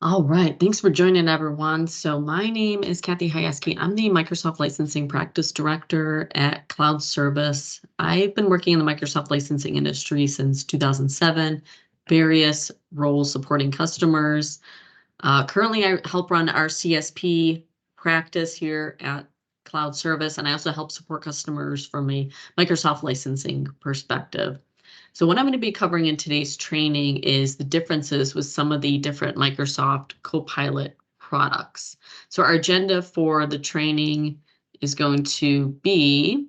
All right, thanks for joining everyone. So my name is Kathy Hajewski. I'm the Microsoft Licensing Practice Director at Cloud Service. I've been working in the Microsoft licensing industry since 2007, various roles supporting customers. Currently, I help run our CSP practice here at Cloud Service, and I also help support customers from a Microsoft licensing perspective. So what I'm going to be covering in today's training is the differences with some of the different Microsoft Copilot products. So our agenda for the training is going to be,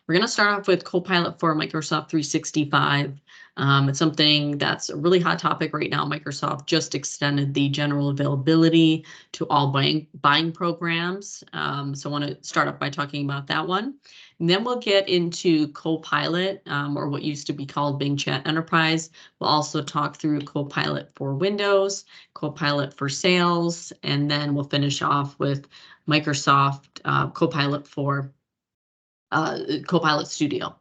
we're going to start off with Copilot for Microsoft 365. It's something that's a really hot topic right now. Microsoft just extended the general availability to all buying programs. So I want to start off by talking about that one. And then we'll get into Copilot, or what used to be called Bing Chat Enterprise. We'll also talk through Copilot for Windows, Copilot for Sales, and then we'll finish off with Microsoft Copilot for Copilot Studio.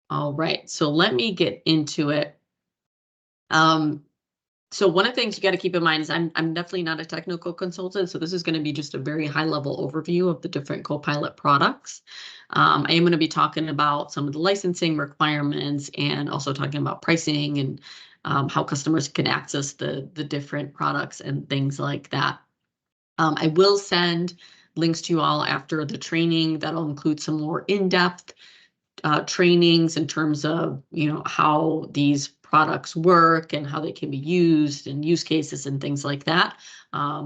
All right, so let me get into it. So one of the things you got to keep in mind is I'm definitely not a technical consultant, so this is going to be just a very high-level overview of the different Copilot products. I am going to be talking about some of the licensing requirements and also talking about pricing and how customers can access the different products and things like that. I will send links to you all after the training that'll include some more in-depth trainings in terms of, how these products work and how they can be used and use cases and things like that.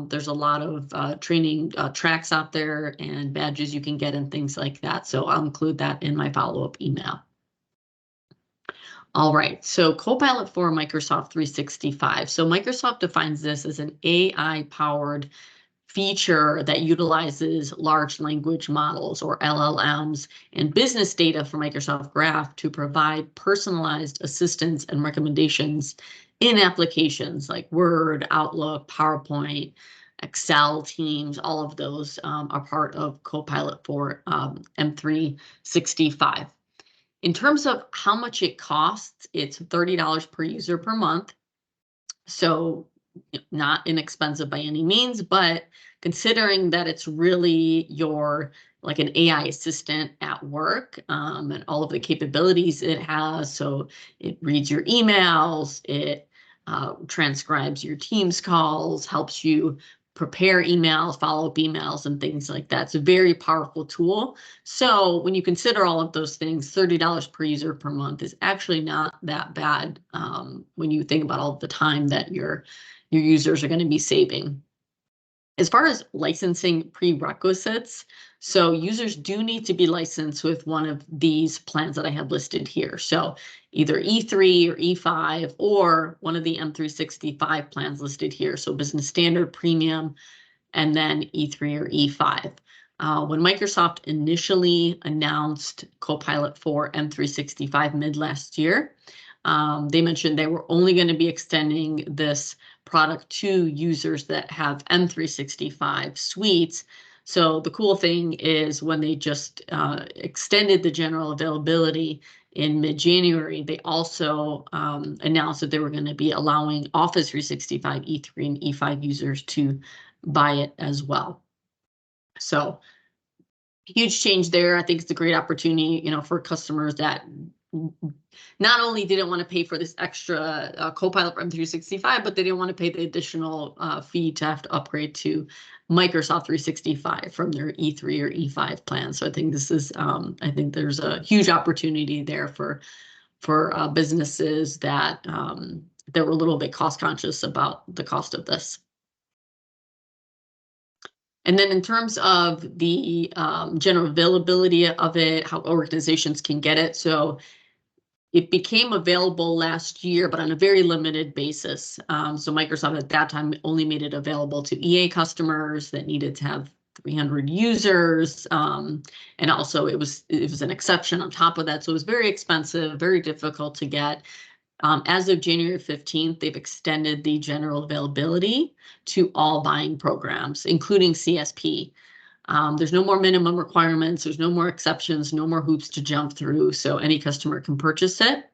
There's a lot of training tracks out there and badges you can get and things like that. So I'll include that in my follow-up email. All right, so Copilot for Microsoft 365. So Microsoft defines this as an AI-powered feature that utilizes large language models, or LLMs, and business data from Microsoft Graph to provide personalized assistance and recommendations in applications like Word, Outlook, PowerPoint, Excel, Teams. All of those are part of Copilot for M365. In terms of how much it costs, it's $30 per user per month. So not inexpensive by any means, but considering that it's really like an AI assistant at work, and all of the capabilities it has. So it reads your emails, it transcribes your Teams calls, helps you prepare emails, follow-up emails, and things like that. It's a very powerful tool. So when you consider all of those things, $30 per user per month is actually not that bad when you think about all of the time that your users are going to be saving. As far as licensing prerequisites, so users do need to be licensed with one of these plans that I have listed here. So either E3 or E5 or one of the M365 plans listed here. So Business Standard, Premium, and then E3 or E5. When Microsoft initially announced Copilot for M365 mid last year, they mentioned they were only going to be extending this product to users that have M365 suites. So the cool thing is when they just extended the general availability in mid-January, they also announced that they were going to be allowing Office 365 E3 and E5 users to buy it as well. So huge change there. I think it's a great opportunity, for customers that not only didn't want to pay for this extra Copilot from 365, but they didn't want to pay the additional fee to have to upgrade to Microsoft 365 from their E3 or E5 plan. So I think this is, I think there's a huge opportunity there for businesses that were a little bit cost conscious about the cost of this. And then in terms of the general availability of it, how organizations can get it. So it became available last year, but on a very limited basis. So Microsoft at that time only made it available to EA customers that needed to have 300 users. And also it was an exception on top of that. So it was very expensive, very difficult to get. As of January 15th, they've extended the general availability to all buying programs, including CSP. There's no more minimum requirements. There's no more exceptions, no more hoops to jump through. So any customer can purchase it.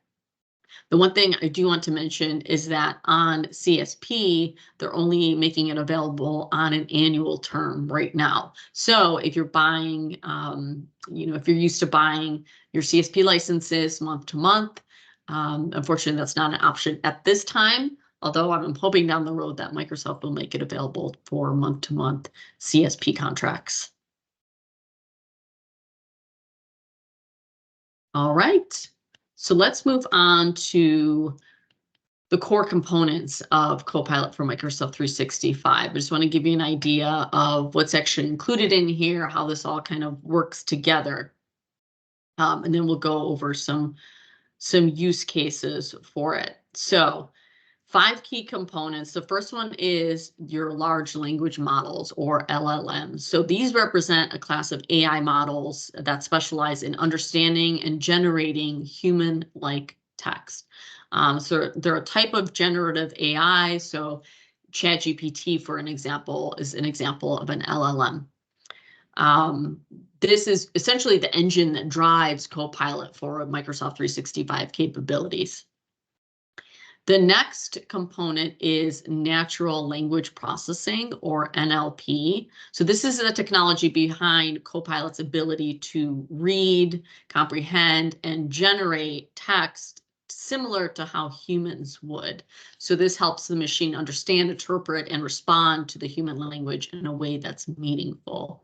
The one thing I do want to mention is that on CSP, they're only making it available on an annual term right now. So if you're buying, if you're used to buying your CSP licenses month to month, unfortunately, that's not an option at this time. Although I'm hoping down the road that Microsoft will make it available for month to month CSP contracts. All right, so let's move on to the core components of Copilot for Microsoft 365. I just want to give you an idea of what's actually included in here, how this all kind of works together. And then we'll go over some use cases for it. So 5 key components. The first one is your large language models, or LLMs. So these represent a class of AI models that specialize in understanding and generating human-like text. So they're a type of generative AI. So ChatGPT, for an example, is an example of an LLM. This is essentially the engine that drives Copilot for Microsoft 365 capabilities. The next component is natural language processing, or NLP. So this is the technology behind Copilot's ability to read, comprehend, and generate text similar to how humans would. So this helps the machine understand, interpret, and respond to the human language in a way that's meaningful.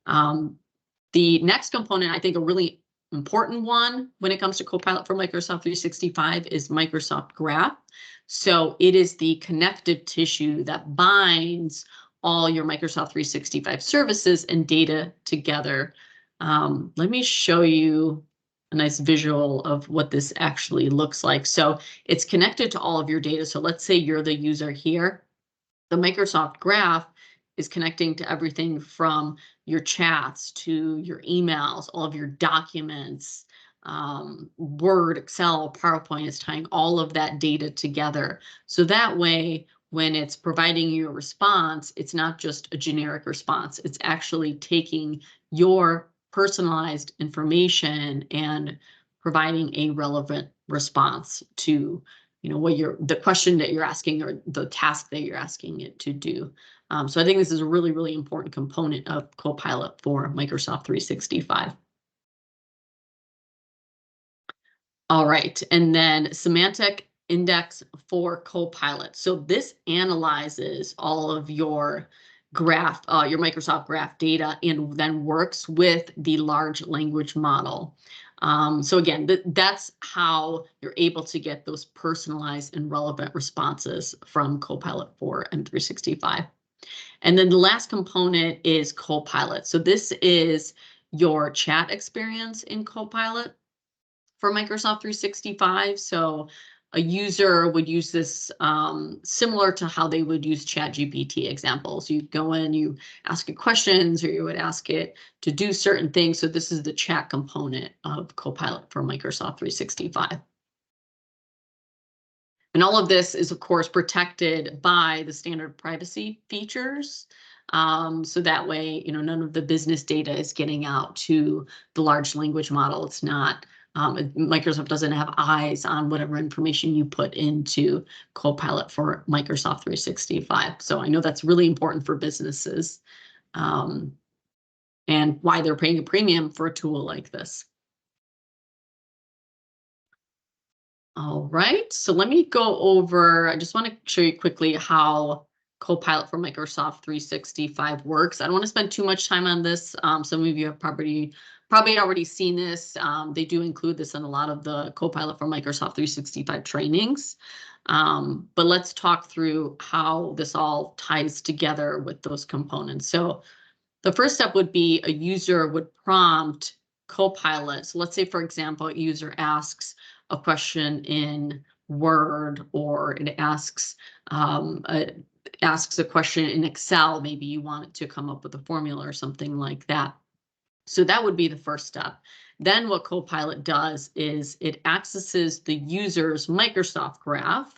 The next component, I think a really important one when it comes to Copilot for Microsoft 365, is Microsoft Graph. So it is the connective tissue that binds all your Microsoft 365 services and data together. Let me show you a nice visual of what this actually looks like. So it's connected to all of your data. So let's say you're the user here. The Microsoft Graph is connecting to everything from your chats to your emails, all of your documents, Word, Excel, PowerPoint. Is tying all of that data together. So that way, when it's providing you a response, it's not just a generic response. It's actually taking your personalized information and providing a relevant response to what the question that you're asking, or the task that you're asking it to do. So I think this is a really, really important component of Copilot for Microsoft 365. All right, and then semantic index for Copilot. So this analyzes all of your graph, your Microsoft Graph data, and then works with the large language model. So again, that's how you're able to get those personalized and relevant responses from Copilot for M365. And then the last component is Copilot. So this is your chat experience in Copilot for Microsoft 365. So a user would use this similar to how they would use ChatGPT examples. You go in, you ask it questions, or you would ask it to do certain things. So this is the chat component of Copilot for Microsoft 365. And all of this is, of course, protected by the standard privacy features. So that way, none of the business data is getting out to the large language model. It's not, Microsoft doesn't have eyes on whatever information you put into Copilot for Microsoft 365. So I know that's really important for businesses, and why they're paying a premium for a tool like this. All right, so let me go over, I just want to show you quickly how Copilot for Microsoft 365 works. I don't want to spend too much time on this. Some of you have probably already seen this. They do include this in a lot of the Copilot for Microsoft 365 trainings. But let's talk through how this all ties together with those components. So the first step would be a user would prompt Copilot. So let's say, for example, a user asks a question in Word, or it asks a question in Excel. Maybe you want it to come up with a formula or something like that. So that would be the first step. Then what Copilot does is it accesses the user's Microsoft Graph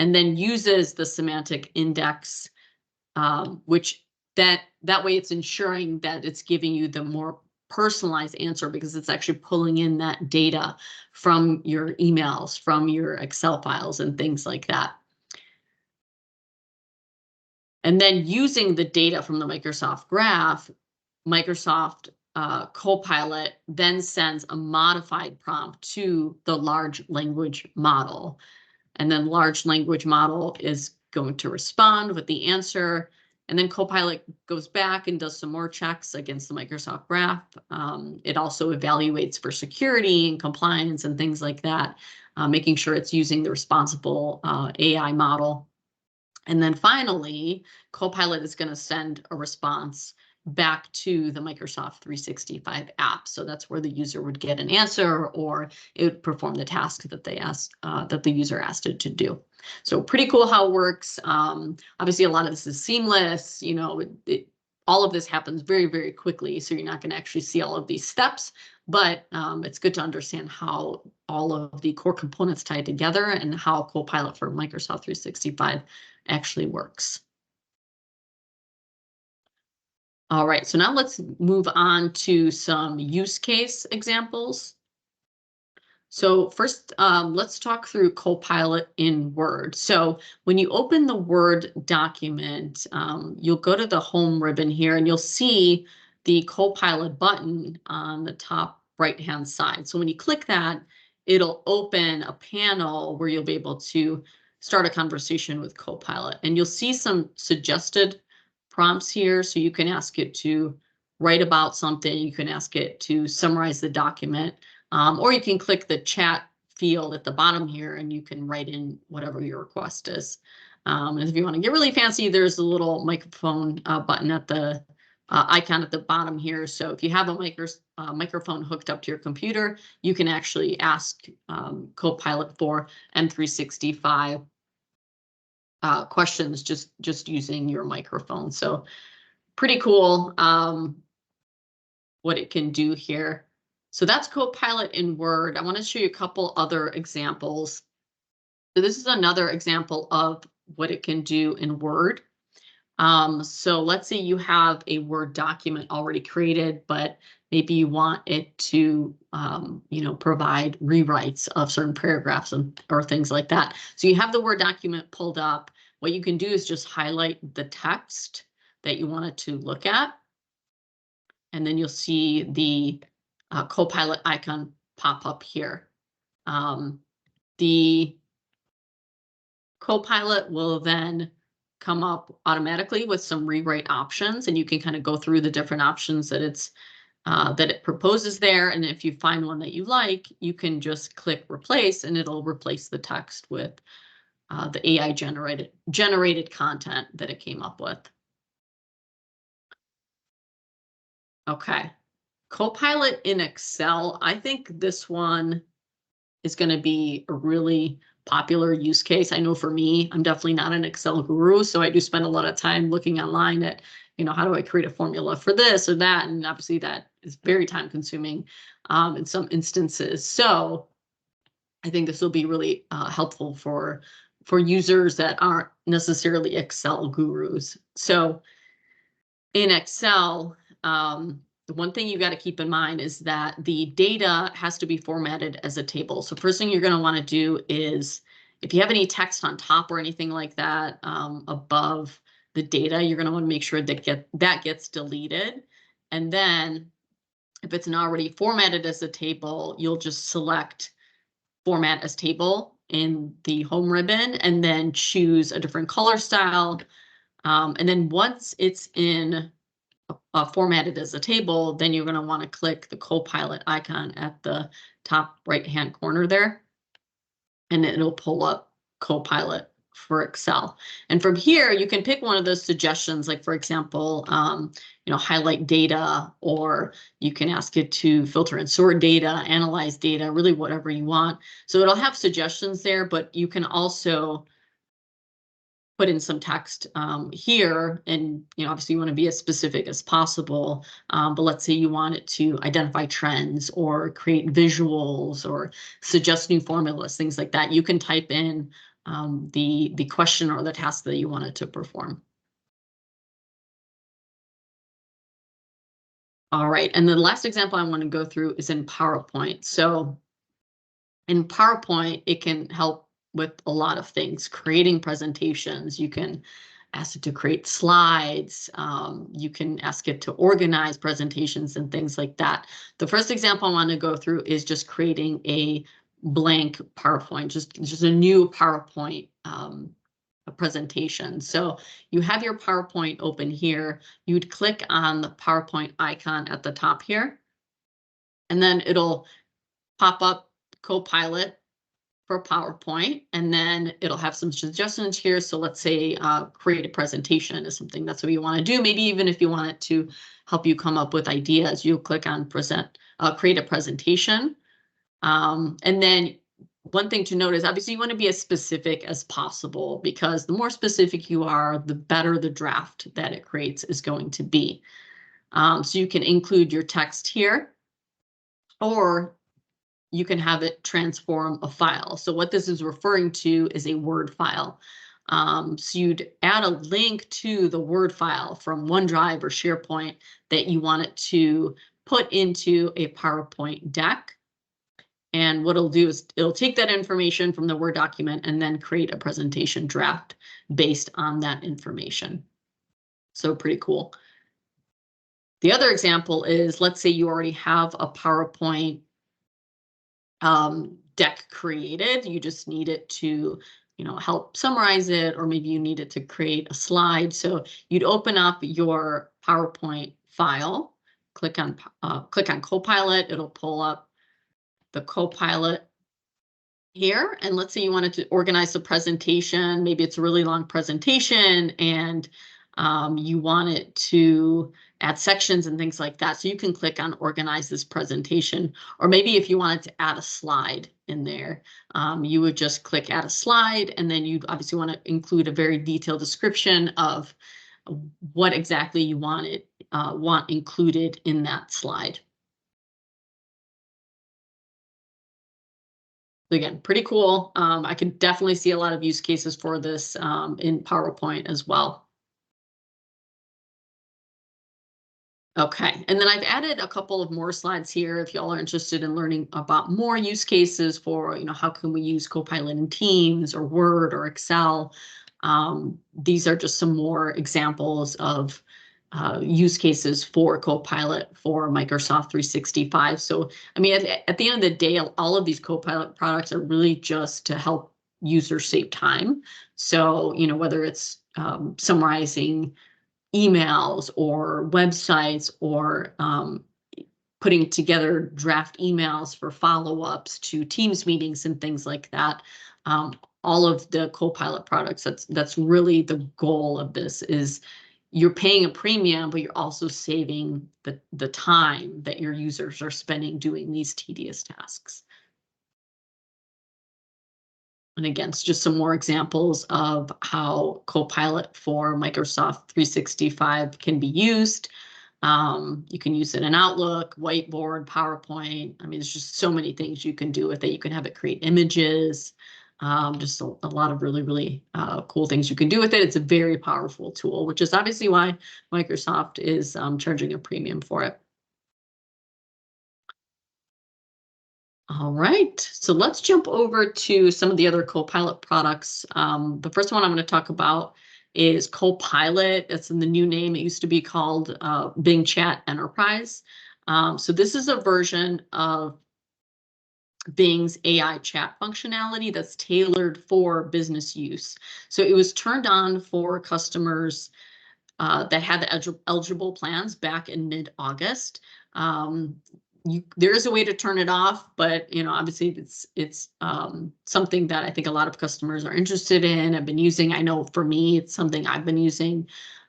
and then uses the semantic index, which that way it's ensuring that it's giving you the more personalized answer because it's actually pulling in that data from your emails, from your Excel files and things like that. And then using the data from the Microsoft Graph, Microsoft Copilot then sends a modified prompt to the large language model. And then large language model is going to respond with the answer. And then Copilot goes back and does some more checks against the Microsoft Graph. It also evaluates for security and compliance and things like that, making sure it's using the responsible AI model. And then finally, Copilot is going to send a response back to the Microsoft 365 app. So that's where the user would get an answer, or it would perform the task that they asked, that the user asked it to do. So pretty cool how it works. Obviously, a lot of this is seamless. You know, all of this happens very, very quickly. So you're not going to actually see all of these steps, but it's good to understand how all of the core components tie together and how Copilot for Microsoft 365 actually works. All right, so now let's move on to some use case examples. So first, let's talk through Copilot in Word. So when you open the Word document, you'll go to the home ribbon here and you'll see the Copilot button on the top right-hand side. So when you click that, it'll open a panel where you'll be able to start a conversation with Copilot. And you'll see some suggested prompts here. So you can ask it to write about something. You can ask it to summarize the document. Or you can click the chat field at the bottom here and you can write in whatever your request is. And if you want to get really fancy, there's a little microphone button at the icon at the bottom here. So if you have a microphone hooked up to your computer, you can actually ask Copilot for M365 questions just using your microphone. So pretty cool what it can do here. So that's Copilot in Word. I want to show you a couple other examples. So this is another example of what it can do in Word. So let's say you have a Word document already created, but maybe you want it to, provide rewrites of certain paragraphs or things like that. So you have the Word document pulled up. What you can do is just highlight the text that you want it to look at. And then you'll see the Copilot icon pop up here. The Copilot will then come up automatically with some rewrite options, and you can kind of go through the different options that it proposes there. And if you find one that you like, you can just click replace, and it'll replace the text with the AI generated content that it came up with. Okay. Copilot in Excel, I think this one is going to be a really popular use case. I know for me, I'm definitely not an Excel guru, so I do spend a lot of time looking online at, how do I create a formula for this or that? And obviously that is very time consuming in some instances. So I think this will be really helpful for users that aren't necessarily Excel gurus. So in Excel, the one thing you got to keep in mind is that the data has to be formatted as a table. So first thing you're going to want to do is, if you have any text on top or anything like that above the data, you're going to want to make sure that gets deleted. And then if it's not already formatted as a table, you'll just select Format as Table in the home ribbon and then choose a different color style. And then once it's in formatted as a table, then you're going to want to click the Copilot icon at the top right-hand corner there, and it'll pull up Copilot for Excel. And from here, you can pick one of those suggestions, like, for example, highlight data, or you can ask it to filter and sort data, analyze data, really whatever you want. So it'll have suggestions there, but you can also put in some text here, and obviously you want to be as specific as possible, but let's say you want it to identify trends or create visuals or suggest new formulas, things like that. You can type in the question or the task that you want it to perform. All right, and the last example I want to go through is in PowerPoint. So in PowerPoint, it can help with a lot of things, creating presentations. You can ask it to create slides. You can ask it to organize presentations and things like that. The first example I want to go through is just creating a blank PowerPoint, just a new PowerPoint a presentation. So you have your PowerPoint open here. You'd click on the PowerPoint icon at the top here, and then it'll pop up Copilot for PowerPoint, and then it'll have some suggestions here. So let's say create a presentation is something that's what you want to do. Maybe even if you want it to help you come up with ideas, you'll click on create a presentation. And then one thing to note is obviously you want to be as specific as possible, because the more specific you are, the better the draft that it creates is going to be. So you can include your text here, or you can have it transform a file. So what this is referring to is a Word file. So you'd add a link to the Word file from OneDrive or SharePoint that you want it to put into a PowerPoint deck. And what it'll do is it'll take that information from the Word document and then create a presentation draft based on that information. So pretty cool. The other example is, let's say you already have a PowerPoint deck created. You just need it to, help summarize it, or maybe you need it to create a slide. So you'd open up your PowerPoint file, click on Copilot. It'll pull up the Copilot here, and let's say you wanted to organize the presentation. Maybe it's a really long presentation, and you want it to add sections and things like that. So you can click on organize this presentation, or maybe if you wanted to add a slide in there, you would just click add a slide, and then you'd obviously want to include a very detailed description of what exactly you want included in that slide. Again, pretty cool. I can definitely see a lot of use cases for this in PowerPoint as well. Okay, and then I've added a couple of more slides here if y'all are interested in learning about more use cases for, how can we use Copilot in Teams or Word or Excel. These are just some more examples of use cases for Copilot for Microsoft 365. So, I mean, at the end of the day, all of these Copilot products are really just to help users save time. So, whether it's summarizing emails or websites, or putting together draft emails for follow-ups to Teams meetings and things like that. All of the Copilot products, that's really the goal of this, is you're paying a premium, but you're also saving the time that your users are spending doing these tedious tasks. And again, it's just some more examples of how Copilot for Microsoft 365 can be used. You can use it in Outlook, Whiteboard, PowerPoint. I mean, there's just so many things you can do with it. You can have it create images, just a lot of really, really cool things you can do with it. It's a very powerful tool, which is obviously why Microsoft is charging a premium for it. All right, so let's jump over to some of the other Copilot products. The first one I'm going to talk about is Copilot. That's in the new name. It used to be called Bing Chat Enterprise. So this is a version of Bing's AI chat functionality that's tailored for business use. So it was turned on for customers that had the eligible plans back in mid-August. There is a way to turn it off, but obviously it's something that I think a lot of customers are interested in, have been using. I know for me, it's something I've been using,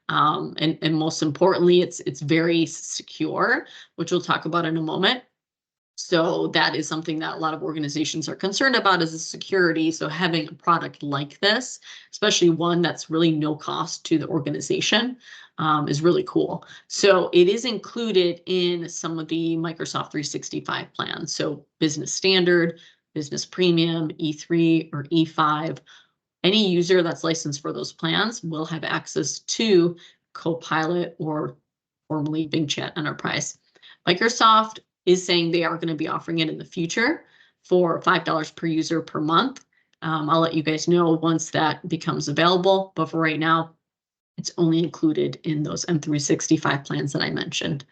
and most importantly, it's very secure, which we'll talk about in a moment. So that is something that a lot of organizations are concerned about, is the security. So having a product like this, especially one that's really no cost to the organization, is really cool. So it is included in some of the Microsoft 365 plans. So Business Standard, Business Premium, E3 or E5. Any user that's licensed for those plans will have access to Copilot, or formerly Bing Chat Enterprise. Microsoft is saying they are going to be offering it in the future for $5 per user per month. I'll let you guys know once that becomes available, but for right now, it's only included in those M365 plans that I mentioned.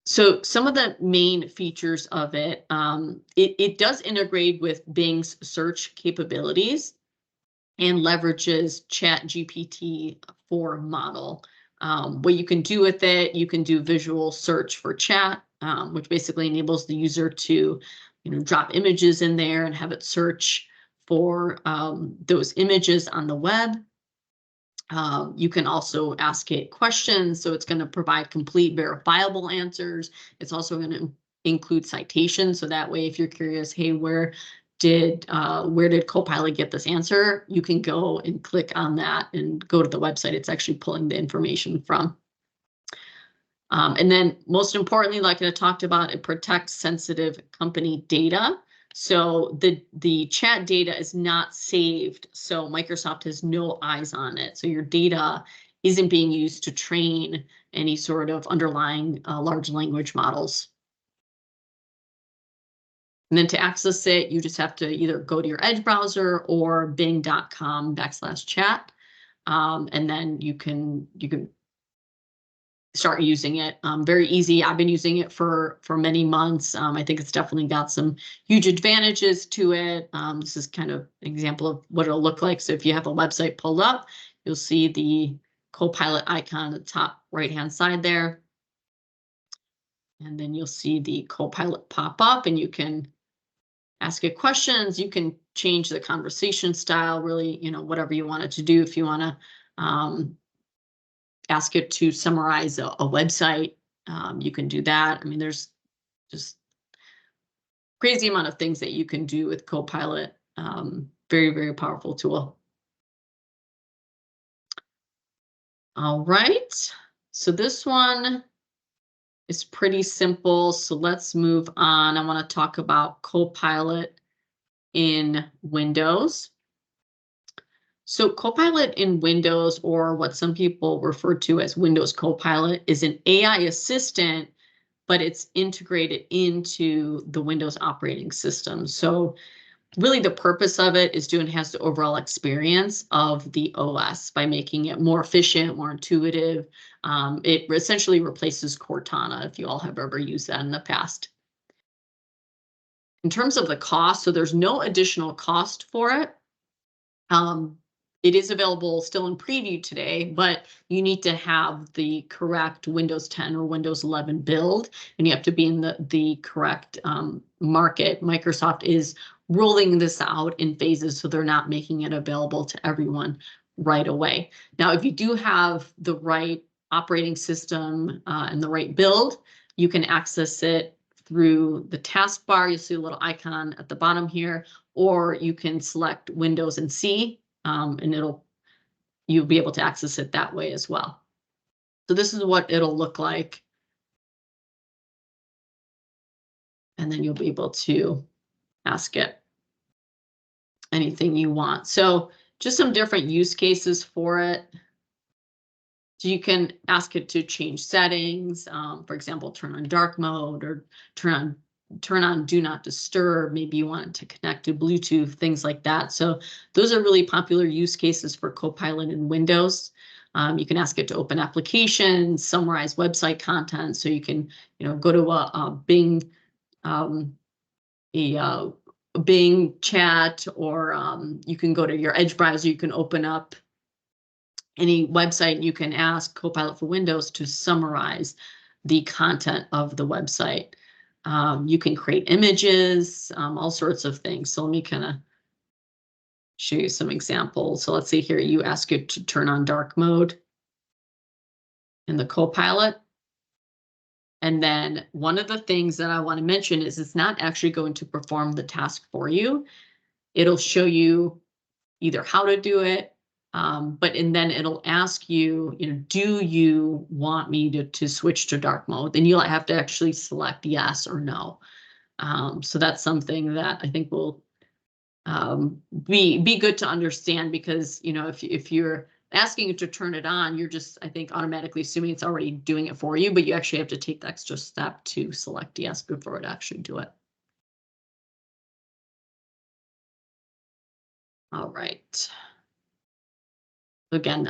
So some of the main features of it, it does integrate with Bing's search capabilities and leverages ChatGPT 4 model. What you can do with it, you can do visual search for chat, which basically enables the user to, drop images in there and have it search for those images on the web. You can also ask it questions, so it's going to provide complete verifiable answers. It's also going to include citations, so that way if you're curious, hey, where did Copilot get this answer, you can go and click on that and go to the website it's actually pulling the information from. And then most importantly, like I talked about, it protects sensitive company data. So the chat data is not saved, so Microsoft has no eyes on it. So your data isn't being used to train any sort of underlying large language models. And then to access it, you just have to either go to your Edge browser or bing.com/chat. And then you can start using it. Very easy. I've been using it for many months. I think it's definitely got some huge advantages to it. This is kind of an example of what it'll look like. So if you have a website pulled up, you'll see the Copilot icon at the top right-hand side there. And then you'll see the Copilot pop up, and you can ask it questions. You can change the conversation style, really, whatever you want it to do. If you want to ask it to summarize a website, you can do that. I mean, there's just crazy amount of things that you can do with Copilot. Very, very powerful tool. All right, so this one is pretty simple. So let's move on. I want to talk about Copilot in Windows. So Copilot in Windows, or what some people refer to as Windows Copilot, is an AI assistant, but it's integrated into the Windows operating system. So really the purpose of it is to enhance the overall experience of the OS by making it more efficient, more intuitive. It essentially replaces Cortana, if you all have ever used that in the past. In terms of the cost, so there's no additional cost for it. It is available still in preview today, but you need to have the correct Windows 10 or Windows 11 build, and you have to be in the correct market. Microsoft is rolling this out in phases, so they're not making it available to everyone right away. Now, if you do have the right operating system and the right build, you can access it through the taskbar. You'll see a little icon at the bottom here, or you can select Windows and C. And you'll be able to access it that way as well. So this is what it'll look like. And then you'll be able to ask it anything you want. So just some different use cases for it. So you can ask it to change settings, for example, turn on dark mode, or turn on do not disturb. Maybe you want it to connect to Bluetooth, things like that. So those are really popular use cases for Copilot in Windows. You can ask it to open applications, summarize website content. So you can, go to a Bing, Bing chat, or you can go to your Edge browser. You can open up any website, and you can ask Copilot for Windows to summarize the content of the website. You can create images, all sorts of things. So let me kind of show you some examples. So let's see here, you ask it to turn on dark mode in the Copilot. And then one of the things that I want to mention is it's not actually going to perform the task for you. It'll show you either how to do it, and then it'll ask you, do you want me to switch to dark mode? Then you'll have to actually select yes or no. So that's something that I think will be good to understand, because if you're asking you to turn it on, you're just, I think, automatically assuming it's already doing it for you, but you actually have to take the extra step to select yes before it actually do it. All right. Again,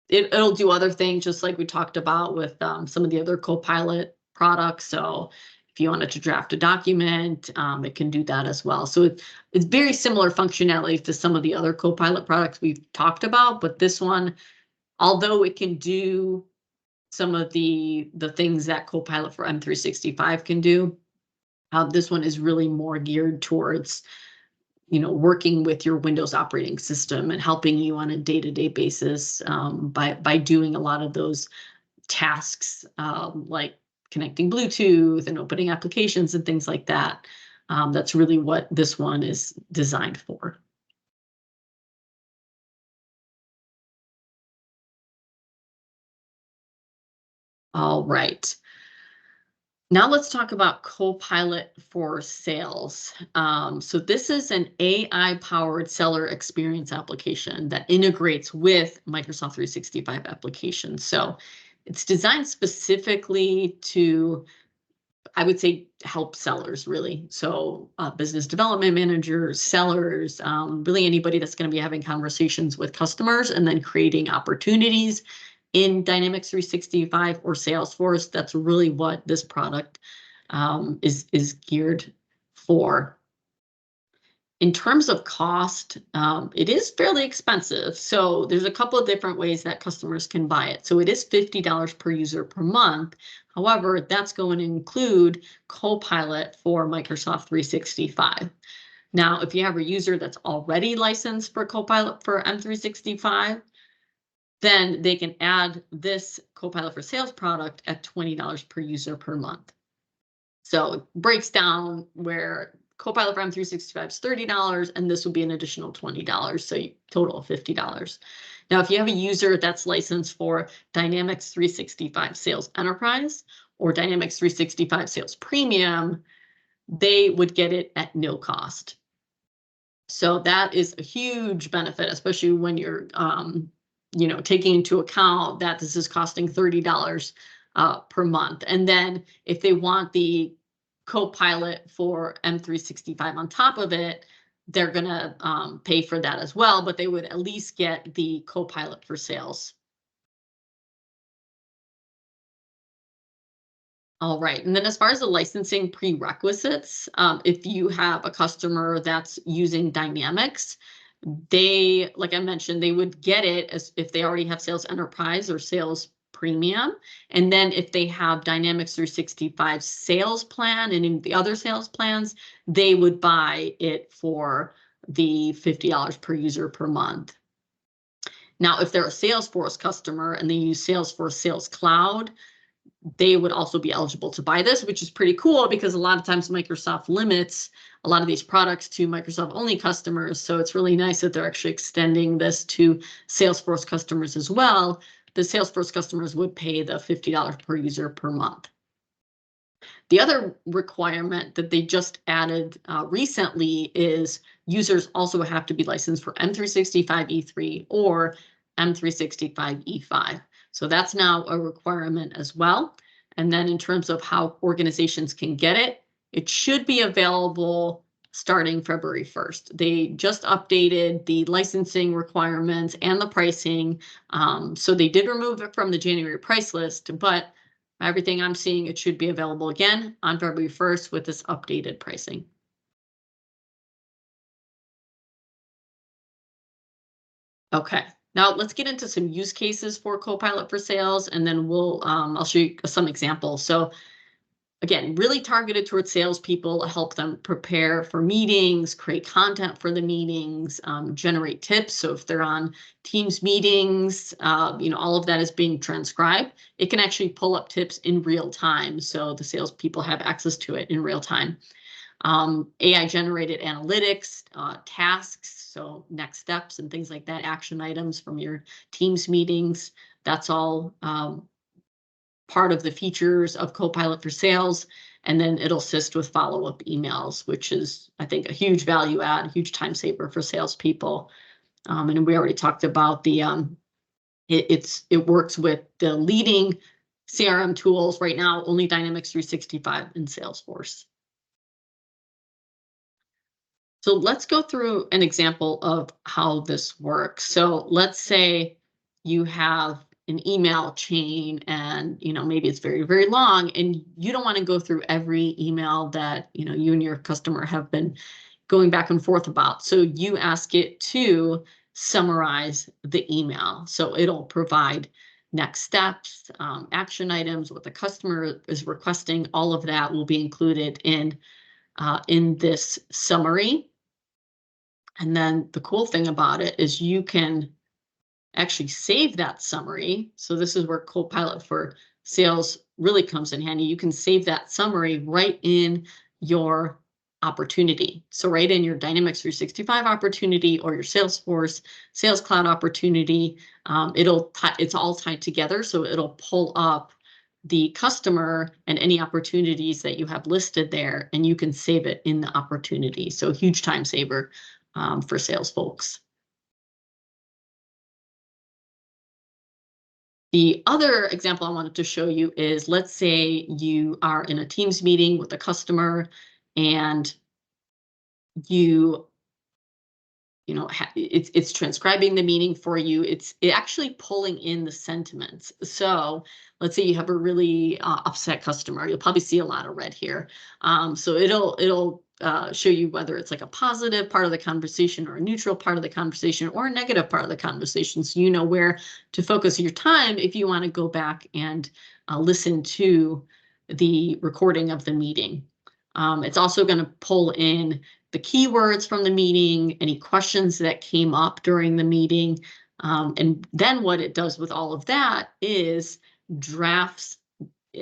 it'll do other things just like we talked about with some of the other Copilot products. So if you wanted to draft a document, it can do that as well. So it's very similar functionality to some of the other Copilot products we've talked about, but this one, although it can do some of the things that Copilot for M365 can do, this one is really more geared towards working with your Windows operating system and helping you on a day-to-day basis by doing a lot of those tasks, like connecting Bluetooth and opening applications and things like that. That's really what this one is designed for. All right. Now let's talk about Copilot for Sales. So this is an AI-powered seller experience application that integrates with Microsoft 365 applications. So it's designed specifically to, I would say, help sellers really. So business development managers, sellers, really anybody that's going to be having conversations with customers and then creating opportunities in Dynamics 365 or Salesforce. That's really what this product is geared for. In terms of cost, it is fairly expensive. So there's a couple of different ways that customers can buy it. So it is $50 per user per month. However, that's going to include Copilot for Microsoft 365. Now, if you have a user that's already licensed for Copilot for M365, then they can add this Copilot for Sales product at $20 per user per month. So it breaks down where Copilot for M365 is $30, and this will be an additional $20, so total of $50. Now, if you have a user that's licensed for Dynamics 365 Sales Enterprise or Dynamics 365 Sales Premium, they would get it at no cost. So that is a huge benefit, especially when you're taking into account that this is costing $30 per month. And then if they want the Copilot for M365 on top of it, they're going to pay for that as well, but they would at least get the Copilot for Sales. All right. And then as far as the licensing prerequisites, if you have a customer that's using Dynamics, they, like I mentioned, they would get it as if they already have Sales Enterprise or Sales Premium. And then if they have Dynamics 365 Sales Plan and in the other sales plans, they would buy it for the $50 per user per month. Now, if they're a Salesforce customer and they use Salesforce Sales Cloud, they would also be eligible to buy this, which is pretty cool because a lot of times Microsoft limits a lot of these products to Microsoft only customers. So it's really nice that they're actually extending this to Salesforce customers as well. The Salesforce customers would pay the $50 per user per month. The other requirement that they just added recently is users also have to be licensed for M365 E3 or M365 E5. So that's now a requirement as well. And then in terms of how organizations can get it, it should be available starting February 1st. They just updated the licensing requirements and the pricing. So they did remove it from the January price list, but everything I'm seeing, it should be available again on February 1st with this updated pricing. Okay. Now let's get into some use cases for Copilot for Sales, and then I'll show you some examples. So again, really targeted towards salespeople, help them prepare for meetings, create content for the meetings, generate tips. So if they're on Teams meetings, all of that is being transcribed. It can actually pull up tips in real time. So the salespeople have access to it in real time. AI generated analytics, tasks, so next steps and things like that, action items from your Teams meetings. That's all part of the features of Copilot for Sales. And then it'll assist with follow-up emails, which is, I think, a huge value add, huge time saver for salespeople. And we already talked about the it works with the leading CRM tools right now, only Dynamics 365 and Salesforce. So let's go through an example of how this works. So let's say you have an email chain and maybe it's very, very long, and you don't want to go through every email that you and your customer have been going back and forth about. So you ask it to summarize the email. So it'll provide next steps, action items, what the customer is requesting. All of that will be included in this summary. And then the cool thing about it is you can actually save that summary. So this is where Copilot for Sales really comes in handy. You can save that summary right in your opportunity. So right in your Dynamics 365 opportunity or your Salesforce Sales Cloud opportunity, it's all tied together. So it'll pull up the customer and any opportunities that you have listed there, and you can save it in the opportunity. So huge time saver for sales folks. The other example I wanted to show you is, let's say you are in a Teams meeting with a customer and it's transcribing the meaning for you. It's actually pulling in the sentiments. So let's say you have a really upset customer. You'll probably see a lot of red here. So it'll show you whether it's like a positive part of the conversation or a neutral part of the conversation or a negative part of the conversation. So you know where to focus your time if you want to go back and listen to the recording of the meeting. It's also going to pull in the keywords from the meeting, any questions that came up during the meeting. And then what it does with all of that is drafts,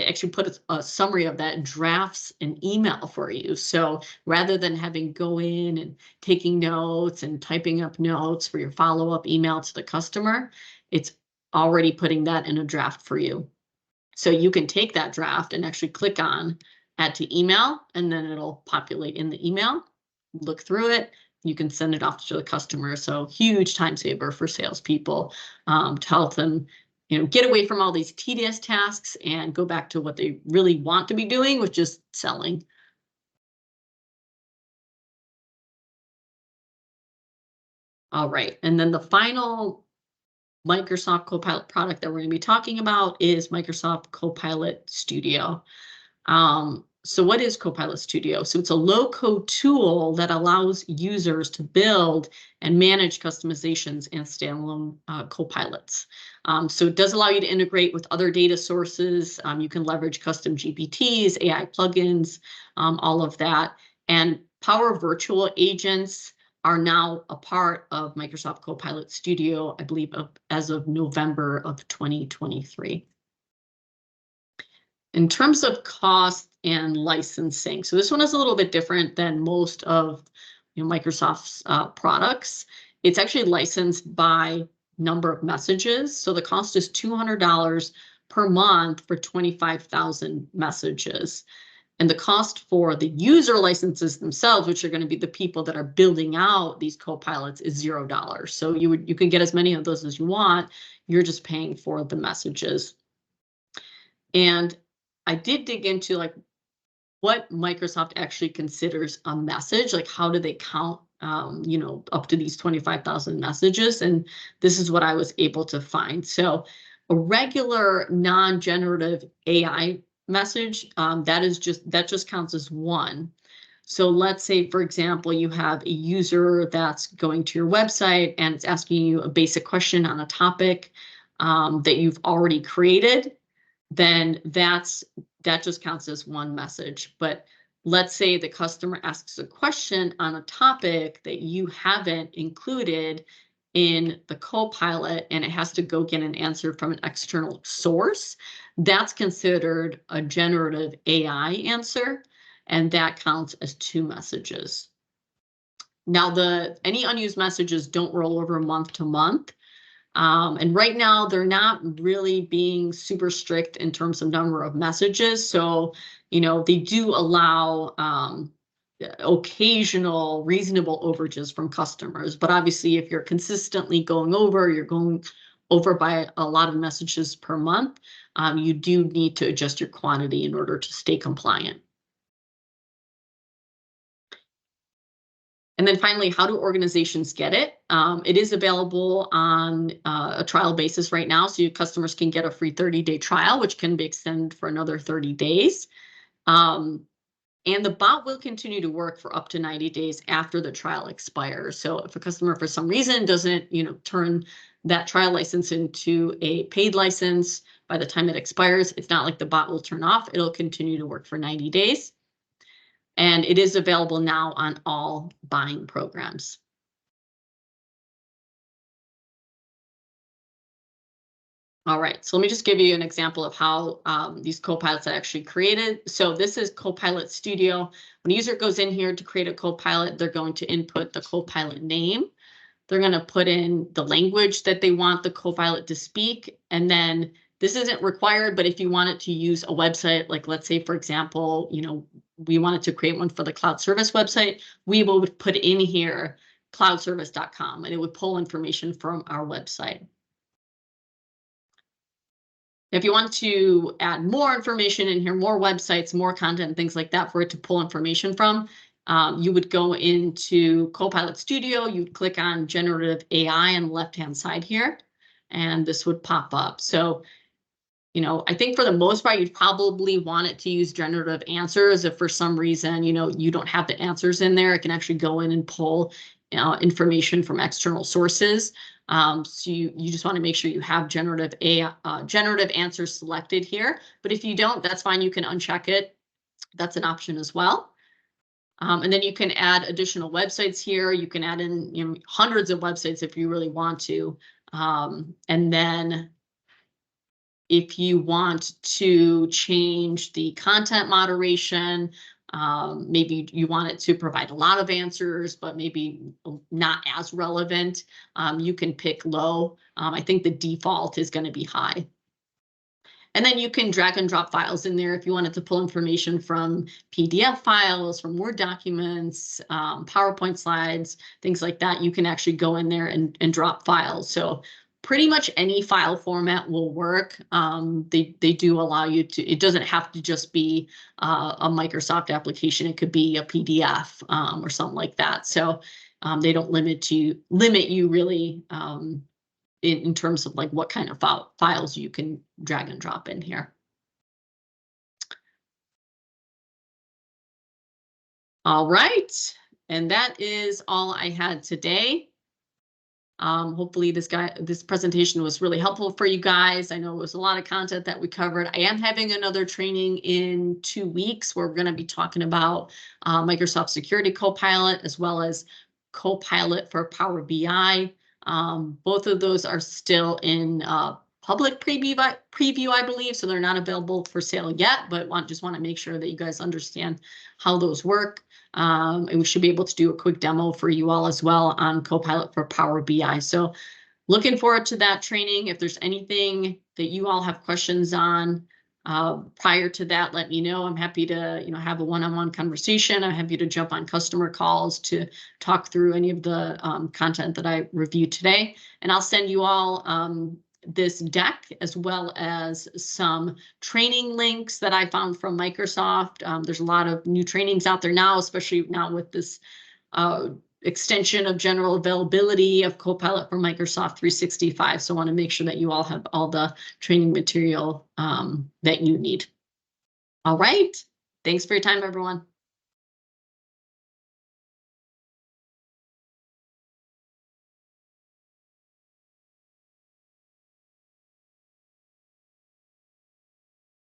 actually put a summary of that, drafts an email for you. So rather than having go in and taking notes and typing up notes for your follow-up email to the customer, it's already putting that in a draft for you. So you can take that draft and actually click on add to email, and then it'll populate in the email. Look through it. You can send it off to the customer. So huge time saver for salespeople to help them, get away from all these tedious tasks and go back to what they really want to be doing, which is selling. All right, and then the final Microsoft Copilot product that we're going to be talking about is Microsoft Copilot Studio. So what is Copilot Studio? So it's a low-code tool that allows users to build and manage customizations and standalone Copilots. So it does allow you to integrate with other data sources. You can leverage custom GPTs, AI plugins, all of that. And Power Virtual Agents are now a part of Microsoft Copilot Studio, I believe, as of November of 2023. In terms of cost and licensing, so this one is a little bit different than most of Microsoft's products. It's actually licensed by number of messages. So the cost is $200 per month for 25,000 messages. And the cost for the user licenses themselves, which are going to be the people that are building out these Copilots, is $0. So you can get as many of those as you want. You're just paying for the messages. And I did dig into what Microsoft actually considers a message, like how do they count, up to these 25,000 messages. And this is what I was able to find. So a regular non-generative AI message, that just counts as one. So let's say, for example, you have a user that's going to your website and it's asking you a basic question on a topic that you've already created. Then that just counts as one message. But let's say the customer asks a question on a topic that you haven't included in the Copilot and it has to go get an answer from an external source. That's considered a generative AI answer, and that counts as 2 messages. Now, any unused messages don't roll over month to month. And right now, they're not really being super strict in terms of number of messages. So, they do allow occasional reasonable overages from customers. But obviously, if you're consistently you're going over by a lot of messages per month, you do need to adjust your quantity in order to stay compliant. And then finally, how do organizations get it? It is available on a trial basis right now, so your customers can get a free 30-day trial, which can be extended for another 30 days. And the bot will continue to work for up to 90 days after the trial expires. So if a customer for some reason doesn't, turn that trial license into a paid license by the time it expires, it's not like the bot will turn off. It'll continue to work for 90 days. And it is available now on all buying programs. All right, so let me just give you an example of how these copilots are actually created. So this is Copilot Studio. When a user goes in here to create a copilot, they're going to input the copilot name. They're going to put in the language that they want the copilot to speak. And then this isn't required, but if you wanted to use a website, like let's say, for example, we wanted to create one for the cloud service website, we will put in here cloudservice.com, and it would pull information from our website. If you want to add more information in here, more websites, more content, things like that for it to pull information from, you would go into Copilot Studio, you'd click on generative AI on the left-hand side here, and this would pop up. So, I think for the most part, you'd probably want it to use generative answers. If for some reason, you don't have the answers in there, it can actually go in and pull information from external sources. So you just want to make sure you have generative answers selected here. But if you don't, that's fine. You can uncheck it. That's an option as well. And then you can add additional websites here. You can add in hundreds of websites if you really want to. And then if you want to change the content moderation, maybe you want it to provide a lot of answers, but maybe not as relevant, you can pick low. I think the default is going to be high. And then you can drag and drop files in there if you wanted to pull information from PDF files, from Word documents, PowerPoint slides, things like that. You can actually go in there and drop files. So pretty much any file format will work. They do allow you to, it doesn't have to just be a Microsoft application. It could be a PDF or something like that. So they don't limit you really in terms of like what kind of files you can drag and drop in here. All right, and that is all I had today. Hopefully this presentation was really helpful for you guys. I know it was a lot of content that we covered. I am having another training in 2 weeks where we're going to be talking about Microsoft Security Copilot as well as Copilot for Power BI. Both of those are still in public preview, I believe, so they're not available for sale yet, but just want to make sure that you guys understand how those work. And we should be able to do a quick demo for you all as well on Copilot for Power BI. So looking forward to that training. If there's anything that you all have questions on prior to that, let me know. I'm happy to have a one-on-one conversation. I'm happy to jump on customer calls to talk through any of the content that I reviewed today. And I'll send you all this deck as well as some training links that I found from Microsoft. There's a lot of new trainings out there now, especially now with this extension of general availability of Copilot for Microsoft 365. So I want to make sure that you all have all the training material that you need. All right. Thanks for your time, everyone.